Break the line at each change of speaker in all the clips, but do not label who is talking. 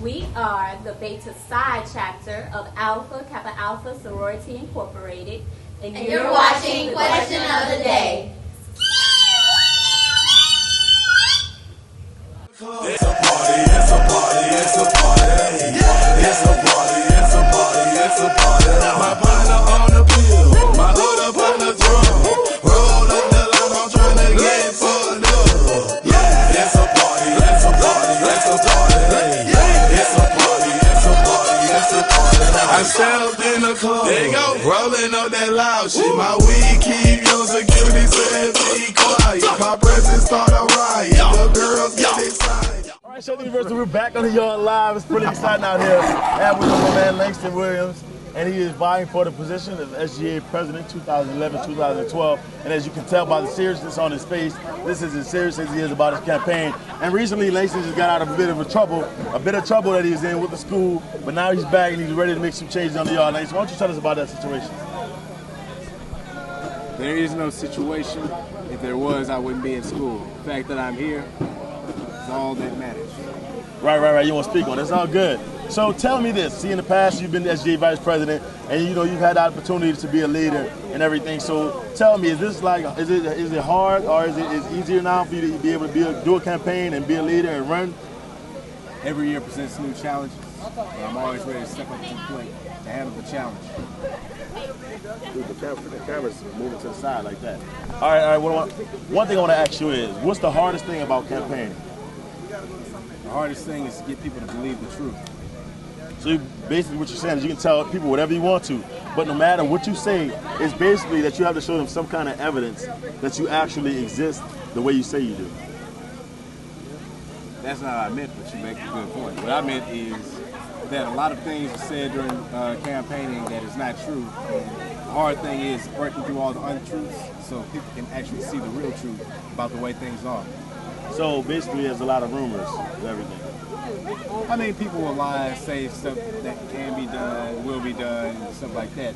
We are the Beta Psi chapter of Alpha Kappa Alpha Sorority Incorporated.
And you're watching Question of the Day.
It's a party, it's a party, it's a party. It's a party, it's a party, it's a party. My partner on the bill, my other partner drum. Roll up the line, I'm trying to get fucked up. Yeah, it's a party, it's a party, it's a party. It's a party, it's a party, it's a party. I stepped in the club, there you go, rolling up that loud shit. My weed keep your security said be quiet. My presence start a riot, the girls get excited.
All right, Show University, we're back on the yard live. It's pretty exciting out here. And with my man Langston Williams, and he is vying for the position of SGA President 2011-2012. And as you can tell by the seriousness on his face, this is as serious as he is about his campaign. And recently, Langston just got out of a bit of trouble that he was in with the school, but now he's back and he's ready to make some changes on the yard. Langston, why don't you tell us about that situation?
There is no situation. If there was, I wouldn't be in school. The fact that I'm here is all that matters.
Right. You want to speak on it. It's all good. So tell me this. See, in the past, you've been the SGA Vice President, and you've had the opportunity to be a leader and everything. So tell me, is this is it hard, or is it easier now for you to be able to do a campaign and be a leader and run?
Every year presents new challenges, and I'm always ready to step up to the plate to handle the challenge.
Dude, the camera's moving to the side like that. All right. One thing I want to ask you is, what's the hardest thing about campaigning?
The hardest thing is to get people to believe the truth.
So basically what you're saying is you can tell people whatever you want to, but no matter what you say, it's basically that you have to show them some kind of evidence that you actually exist the way you say you do.
That's not what I meant, but you make a good point. What I meant is that a lot of things are said during campaigning that is not true. And the hard thing is breaking through all the untruths so people can actually see the real truth about the way things are.
So basically there's a lot of rumors and everything.
I mean, people will lie and say stuff that can be done, will be done, and stuff like that.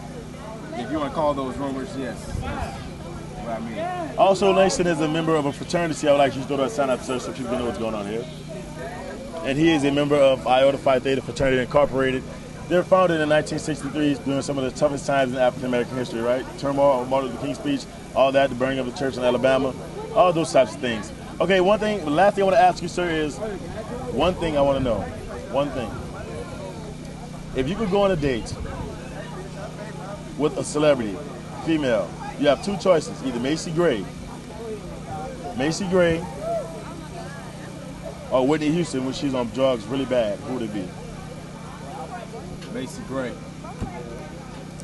If you want to call those rumors, yes, that's what I mean.
Also, Langston is a member of a fraternity. I would like you to throw that sign up, sir, so people know what's going on here. And he is a member of Iota Phi Theta Fraternity Incorporated. They're founded in 1963 during some of the toughest times in African American history, right? Turmoil, Martin Luther King's speech, all that, the burning of the church in Alabama, all those types of things. Okay, the last thing I want to ask you, sir, is one thing I want to know. One thing. If you could go on a date with a celebrity, female, you have two choices, either Macy Gray, or Whitney Houston when she's on drugs really bad. Who would it be?
Macy Gray.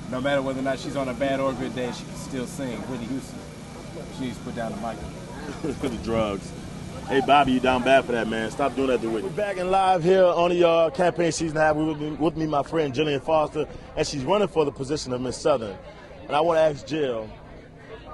No matter whether or not she's on a bad or good day, she can still sing. Whitney Houston. She needs to put down the mic.
For the drugs. Hey, Bobby, you down bad for that, man. Stop doing that to Whitney. We're back and live here on the campaign season half. With me, my friend Jillian Foster, and she's running for the position of Miss Southern. And I want to ask Jill,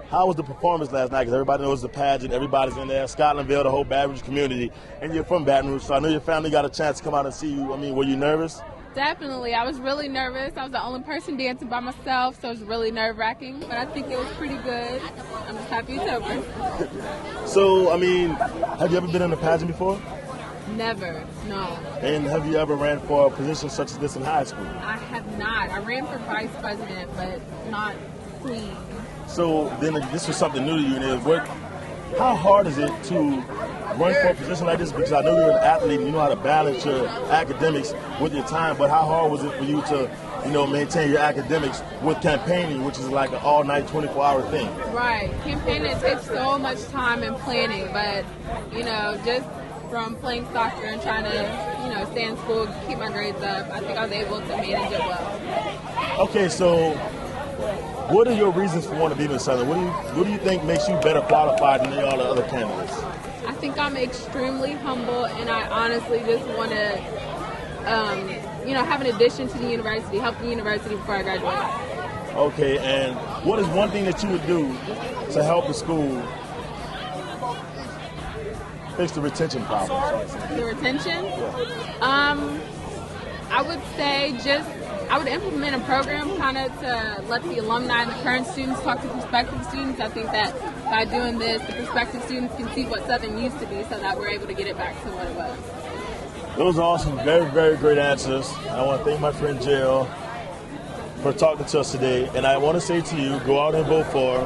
how was the performance last night? Because everybody knows the pageant, everybody's in there, Scotlandville, the whole Baton Rouge community, and you're from Baton Rouge, so I know your family got a chance to come out and see you. I mean, were you nervous?
Definitely. I was really nervous. I was the only person dancing by myself, so it was really nerve-wracking. But I think it was pretty good. I'm just happy it's over.
So, I mean, have you ever been in a pageant before?
Never, no.
And have you ever ran for a position such as this in high school?
I have not. I ran for vice president, but not queen.
So then this was something new to you, and how hard is it to run for a position like this? Because I know you're an athlete and you know how to balance your academics with your time, but how hard was it for you to, maintain your academics with campaigning, which is like an all-night, 24-hour thing?
Right. Campaigning takes so much time and planning, but, just from playing soccer and trying to, stay in school, keep my grades up, I think I was able to manage it well.
Okay, so what are your reasons for wanting to be in Southern? What do you think makes you better qualified than all the other candidates?
I think I'm extremely humble, and I honestly just want to, have an addition to the university, help the university before I graduate.
Okay, and what is one thing that you would do to help the school fix the retention problem?
The retention?
Yeah.
I would say I would implement a program kind of to let the alumni and the current students talk to prospective students. I think that by doing this, the prospective students can see what Southern used to be so that we're able to get it back to what it was.
Those are all some very, very great answers. I want to thank my friend Jill for talking to us today. And I want to say to you, go out and vote for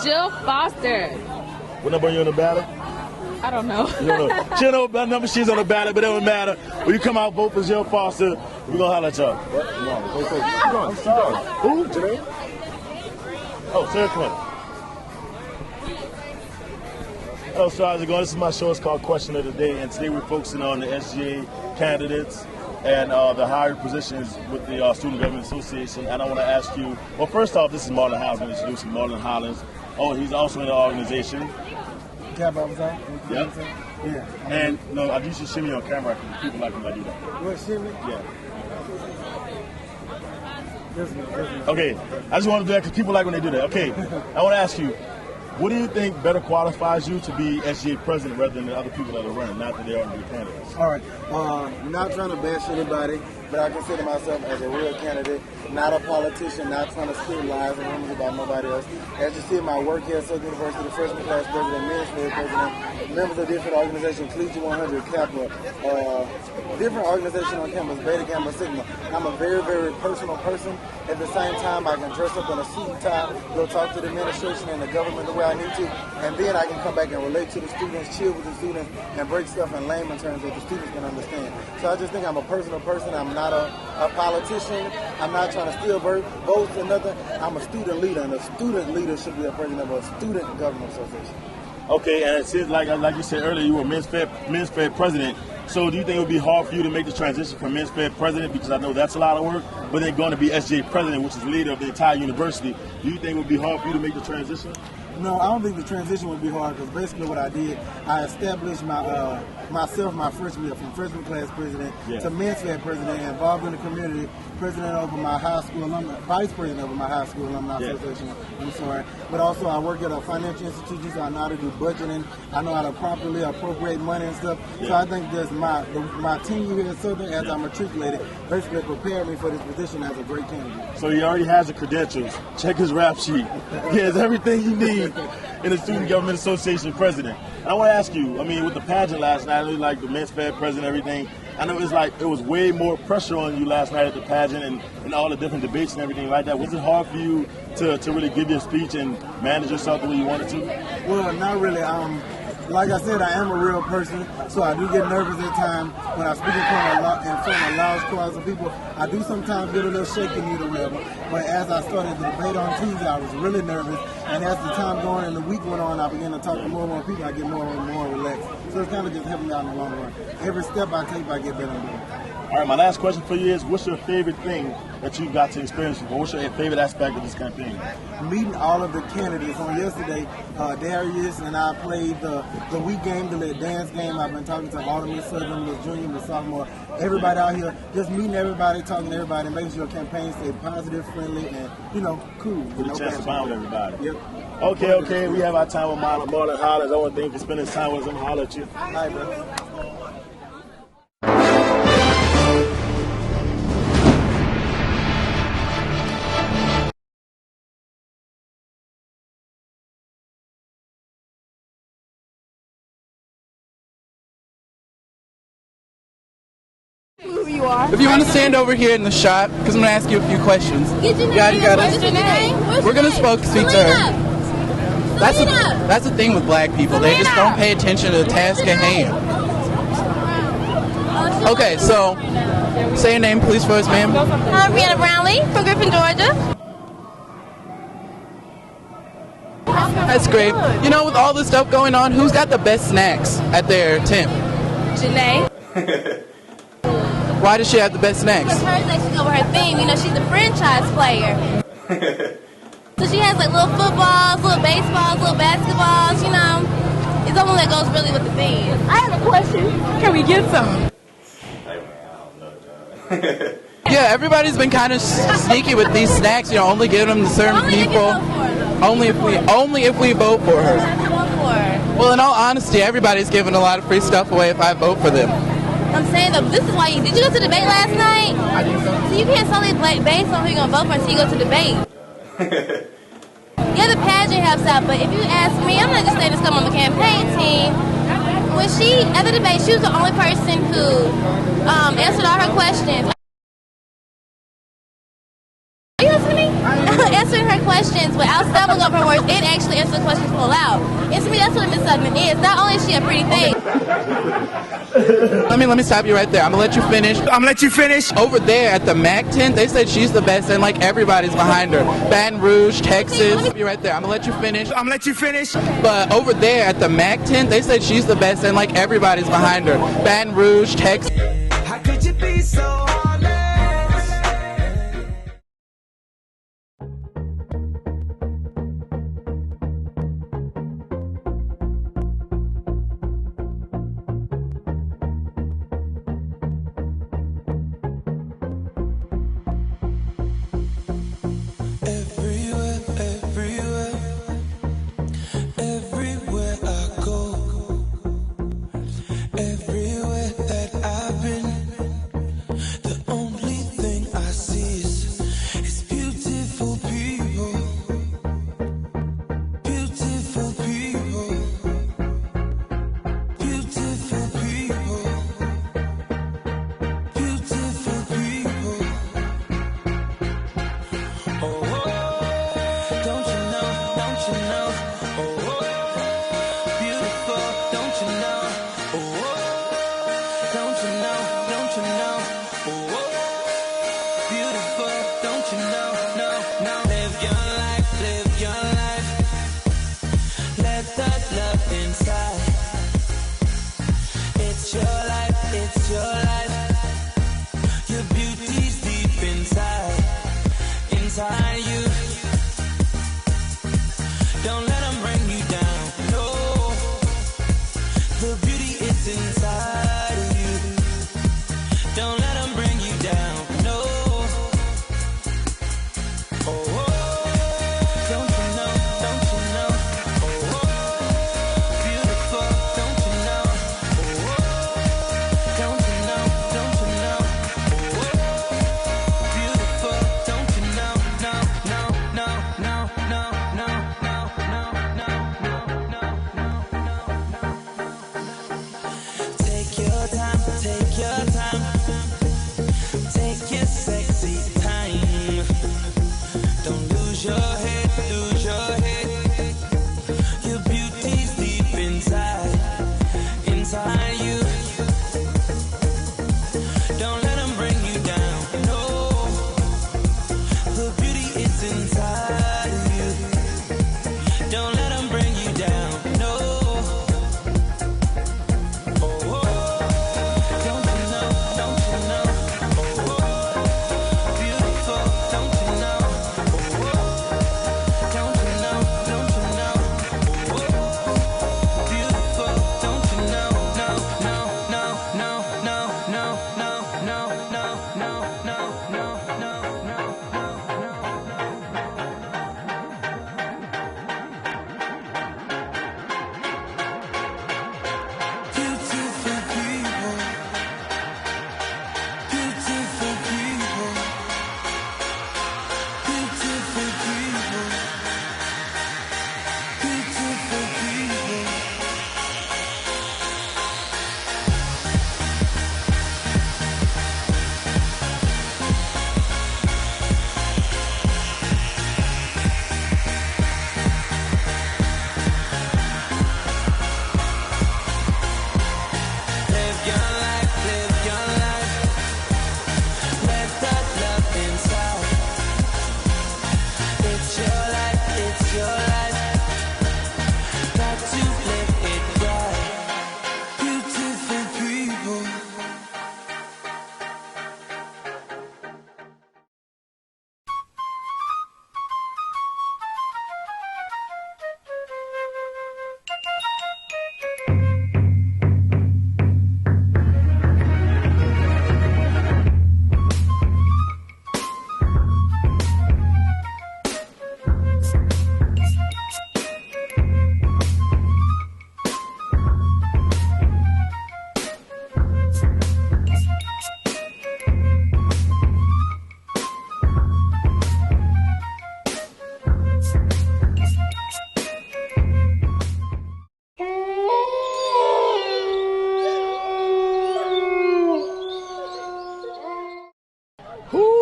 Jill Foster.
what number are you on the ballot?
I don't know.
You don't know. She don't know what number she's on the ballot, but it don't matter. When you come out, vote for Jill Foster. We're going to holler at y'all. I'm sorry. Who? Today? Oh, Sarah Clinton. Hello, so how's it going? This is my show. It's called Question of the Day, and today we're focusing on the SGA candidates and the higher positions with the Student Government Association. And I want to ask you, well, first off, this is Marlon Hollins. I'm introducing Marlon Hollins. Oh, he's also in the organization.
Yeah.
Yeah. And no, I used to shimmy on camera because people like when I do that.
What, shimmy?
Yeah. Okay, I just want to do that because people like when they do that. Okay, I want to ask you, what do you think better qualifies you to be SGA president rather than the other people that are running, not that they are the candidates?
All right. Not trying to bash anybody, but I consider myself as a real candidate, not a politician, not trying to steal lies and rumors about nobody else. As you see, my work here at Southern University, the freshman class president, men's fair president, members of different organizations, Collegiate 100, Kappa, different organizations on campus, Beta Gamma, Sigma. I'm a very, very personal person. At the same time, I can dress up in a suit and tie, go talk to the administration and the government the way I need to, and then I can come back and relate to the students, chill with the students, and break stuff in layman terms that the students can understand. So I just think I'm a personal person. I'm not a politician. I'm not trying to steal votes or nothing. I'm a student leader, and a student leader should be a president of a student government association.
Okay, and it seems like you said earlier, you were men's fair president. So do you think it would be hard for you to make the transition from men's fair president, because I know that's a lot of work, but then going to be SGA president, which is the leader of the entire university, do you think it would be hard for you to make the transition?
No, I don't think the transition would be hard, because basically what I did, I established myself my freshman year, from freshman class president to men's fair president, involved in the community, president over my high school alumni, vice president over my high school alumni association. I'm sorry, but also I work at a financial institution, so I know how to do budgeting. I know how to properly appropriate money and stuff. So I think that's my tenure here at Southern, as I matriculated, basically prepared me for this position as a great candidate.
So he already has the credentials. Check his rap sheet. He has everything you need in the Student Government Association president. And I want to ask you, I mean, with the pageant last night, like the men's fair president, everything, I know it was way more pressure on you last night at the pageant and all the different debates and everything like that. Was it hard for you to really give your speech and manage yourself the way you wanted to?
Well, not really. Like I said, I am a real person, so I do get nervous at times when I speak in front of large crowds of people. I do sometimes get a little shaky or whatever. But as I started the debate on Tuesday, I was really nervous. And as the time going and the week went on, I began to talk to more and more people. I get more and more relaxed. So it's kind of just helping me out in the long run. Every step I take, I get better and better.
All right, my last question for you is, what's your favorite thing that you got to experience before? What's your favorite aspect of this campaign?
Meeting all of the candidates. On yesterday, Darius and I played the week game, the little dance game. I've been talking to all of Miss Southern, Miss Junior, Miss Sophomore, everybody out here, just meeting everybody, talking to everybody, making sure your campaign stay positive, friendly, and, cool.
Get a chance to bond with everybody.
Yep.
Okay, we have our time with Marlon Hollins. I want to thank you for spending time with us. I'm going to holler at you.
All right, bro.
Who you are?
If you want to stand over here in the shop, because I'm going to ask you a few questions.
Get your
Got
name.
it.
What's your name?
We're going to speak to her. That's the thing with black people. They just don't pay attention to the task at hand. Okay, so say your name, please, first, ma'am.
I'm Brianna Brownlee from Griffin, Georgia.
That's great. You know, with all this stuff going on, who's got the best snacks at their tent?
Janae.
Why does she have the best snacks?
Because hers actually over her theme. She's a franchise player. So she has like little footballs, little baseballs, little basketballs, It's the one that goes really with the theme.
I have a question. Can we get some?
Yeah, everybody's been kind of sneaky with these snacks. Only give them to certain people. Only if we vote for her. Well, in all honesty, everybody's giving a lot of free stuff away if I vote for them.
I'm saying though, this is why did you go to debate last night?
I think so.
So you can't solely base on who you're gonna vote for until you go to debate. Yeah, the pageant helps out, but if you ask me, I'm not just saying to come on the campaign team. when at the debate, she was the only person who answered all her questions. Are you listening to me? Answering her questions without stumbling over her words and actually answering the questions full out. And to me, that's what a Miss Segment is. Not only is she a pretty face.
Let me stop you right there. I'm gonna let you finish. Over there at the MAC tent, they said she's the best, and like everybody's behind her. Baton Rouge, Texas. Stop you right there. I'm gonna let you finish. But over there at the MAC tent, they said she's the best, and like everybody's behind her. Baton Rouge, Texas.
How could you be so honest? Everywhere I go, everywhere that I've been, the only thing I see is beautiful people, beautiful people, beautiful people, beautiful people. Oh, don't you know, don't you know? Oh, beautiful, don't you know? Oh, don't you know, don't you know? Oh, beautiful, don't you know? No, no. Live your life. Let that love inside. It's your life, it's your life. Your beauty's deep inside you. Don't let them bring you down. No, the beauty is inside of you. Don't let them bring you down. No. Oh, don't you know? Don't you know? Oh, beautiful. Don't you know? Oh, don't you know? Don't you know? Oh, beautiful. Don't you know? No, no, no, no, no, no, no, no, no, no, no. Take your time, take your time, take your sexy time. Don't lose your head, lose your head. Your beauty's deep inside you. Don't let them bring you down. No, the beauty is inside of you. Don't let them bring you down. No. Oh, don't you know? Don't you know? Oh, beautiful. Don't you know? Oh, don't you know? Don't you know? Oh, beautiful. Don't you know? No, no, no, no, no, no, no, no, no, no, no, no, no, no. Beautiful people, beautiful people, beautiful people, beautiful people.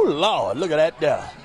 Ooh, Lord, look at that there.